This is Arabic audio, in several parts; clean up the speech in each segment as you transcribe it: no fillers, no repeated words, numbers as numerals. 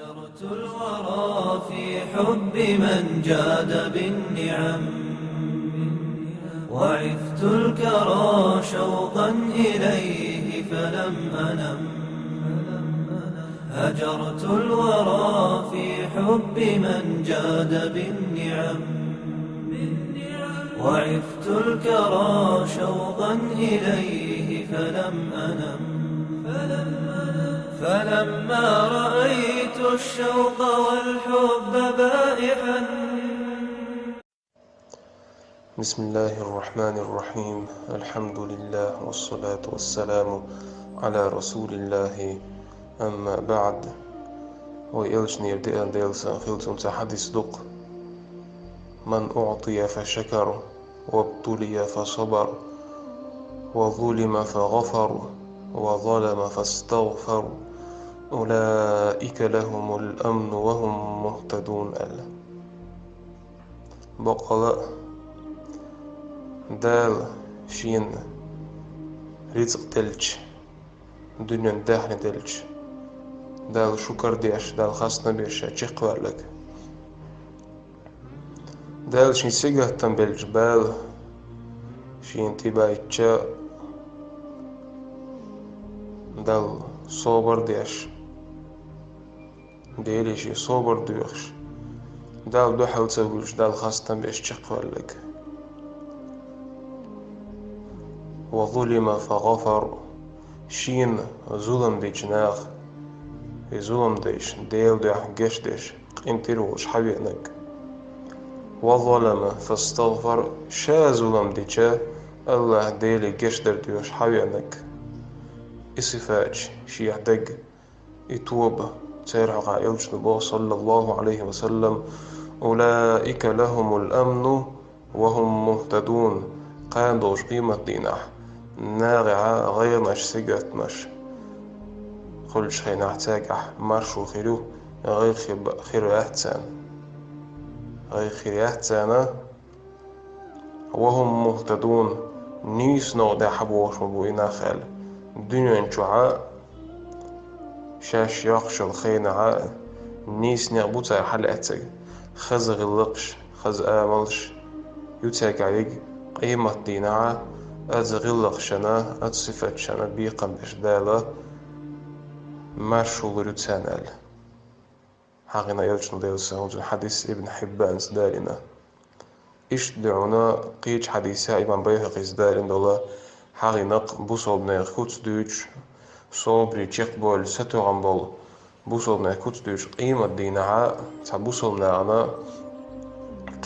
هجرت الورى في حب من جاد بالنعم، وعفت الكرى شوقا إليه فلم أنم. هجرت الورى في حب من جاد بالنعم، وعفت الكرى شوقا إليه فلم أنم. فلما رأيت الشوق والحب بائحا. بسم الله الرحمن الرحيم. الحمد لله والصلاة والسلام على رسول الله. أما بعد. ويلشنير ديلسا خلتم تحدث دق. من أعطي فشكر، وابتلي فصبر، وظلم فغفر، وظلم فاستغفر، أولئك لهم الأمن وهم مهتدون. بقلا دال شين رزق دلج دنيا داحن دلج دال شكر ديش دال خاصنا بيش تشقوار لك دال شين سيجه تنبلج بال شين تباي تشا دال صوبر ديش ديلي شي صوبر ديوخش دال دو حاول تسويش دال خاصنا بيش تشقوار لك. وظلم فغفر شين ظلم ديش ناخ ظلم ديش ديل ديح جيش ديش قيمتيروش حبيبنك. وظلم فاستغفر شا ظلم ديشا الله ديلي جيش درديوش حبيبنك. إصفاج شي يحتاج يتوب تيرح عائلش نبو صلى الله عليه وسلم. أولئك لهم الأمن وهم مهتدون. قاندوش قيمة دينح ناغعة غير نش سجت نش خلش خي نحتاج مرشو خيرو غير خير أحسن غير خير أحسن وهم مهتدون. نيس نوع حبوش مبوينا خال دنيا انشعاء شاش يخش الخينعاء نيس نعبوتا حلقتك خزغ اللقش خز آملش يتاك عليك قيمة دينعا أزغلق شنا أتصفت شنا بيقم بشدالة مرشو لرتانال حقنا يلجن ديلسا حديث ابن حبان سدالنا إيش دعونا قيج حديثة إمام بيهقي سدالين دولا حقناق بوصوبنا خوت دوش صوبري تشيقبول ستوغنبول بوصوبنا خوت دوش قيمة دينعا تبوصوبنا أنا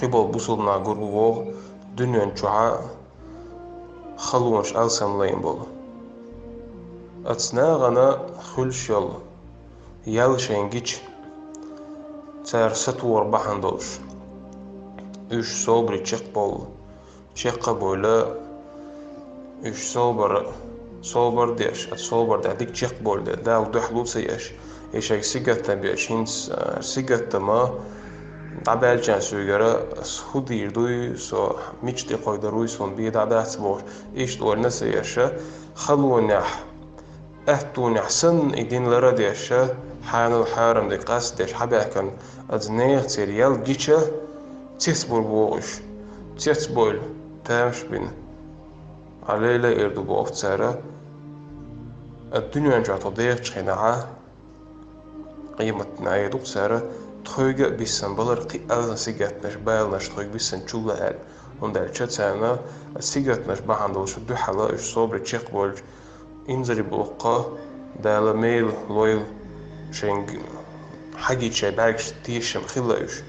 قبل بوصوبنا قربوغ دنيا انشعاء خلوش ألسن لين بول أتناغنا خلش يل يلشين جيش تار ستور بحندوش إيش صوبري تشيقبول تشيقبولا إيش صوبر ديش صوبر ديك تشيقبول دا ودحلو سيش إيش أي سيجت بيشين سيجت ما عبال جان سوغرا خودير دوي سو ميشتي قايدروي سون بيد عدات بور إيش دور نسيشة خلو نح أهتو نحسن إدين لرديشة حان الحارم دي قاس حباكن أدنيغ تيريال جيشة تيسبول بوغش تيسبول تامش بين عليلا إردو بوغ تسارة الدنيا نجع تضيغ تشخينعا قيمة نعيدو تسارة تخويق بيسن بلر قي ألن سيجات نش بايل نش تخويق بيسن تشولا هال وندال تشاتسانا السيجات نش باحندوش دو حلا إش صوبري تشيق بولج إنزري بوقا دالا ميل لويل شنگ حاجي تشاي باكش تيشم خلا إش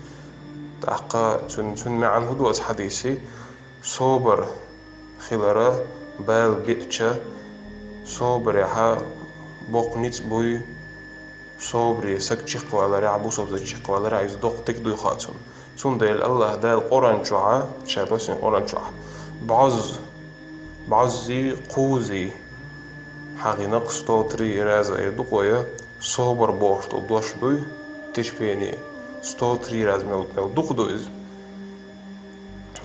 تحقا تن معن هدوات حديثي صوبر خلارا بايل بيتشا صوبر يحا بوق بوي صوبري سك تشيقوا على عبو صوب تشيقوا على عايز دوق تكدو خاتم سون ديل الله دال قران شعا شابسين قران شعا بعزي قوزي حقي نقص توتري رازا يدقويا صوبر بوش دوش دوي تشبيني ستوتري راز ميل دوق دويز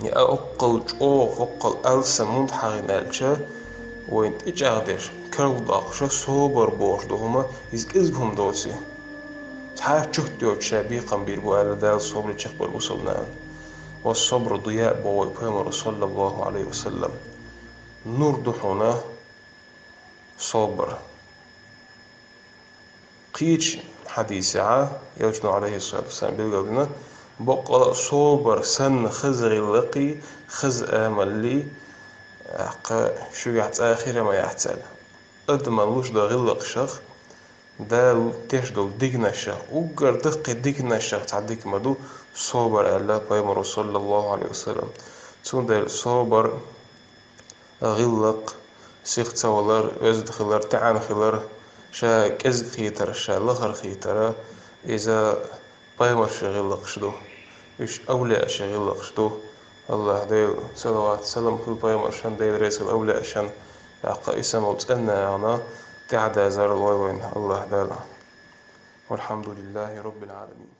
يا أقل جوغ أقل ألسا مند حقي نالشا وين تجاغدش كرل داخشا صوبر بوش دوهما إزهم دوسي تحا شهد يو تشابيقا بيربو على دال صبر تشق بالوصلنا والصبر ضياء بويبهم صلى الله عليه وسلم نور دحونا صبر قيش حديث يوجنا عليه الصلاة والسلام بيقولنا بقى صبر سن خزغ اللقي خز آمل لي شو يحت آخر ما يحتل قد ما لوش دا غلق شخ دا تيش دو ديقنا الشخ وقر دقي ديقنا الشخ تعديك مدو صبر الله بيمر صلى الله عليه وسلم تون دا صبر غلق سيخ تولر وزد خلر تعان خلر شا كز خيتر شا لخر خيتر إذا بيمر شغلق شدو إيش أولى شغلق شدو الله ديل صلوات سلام كل بيمر شان ديل ريس الأولى شان عقا إسم وتأنا أنا تعدى زار الله وين الله دالا والحمد لله رب العالمين.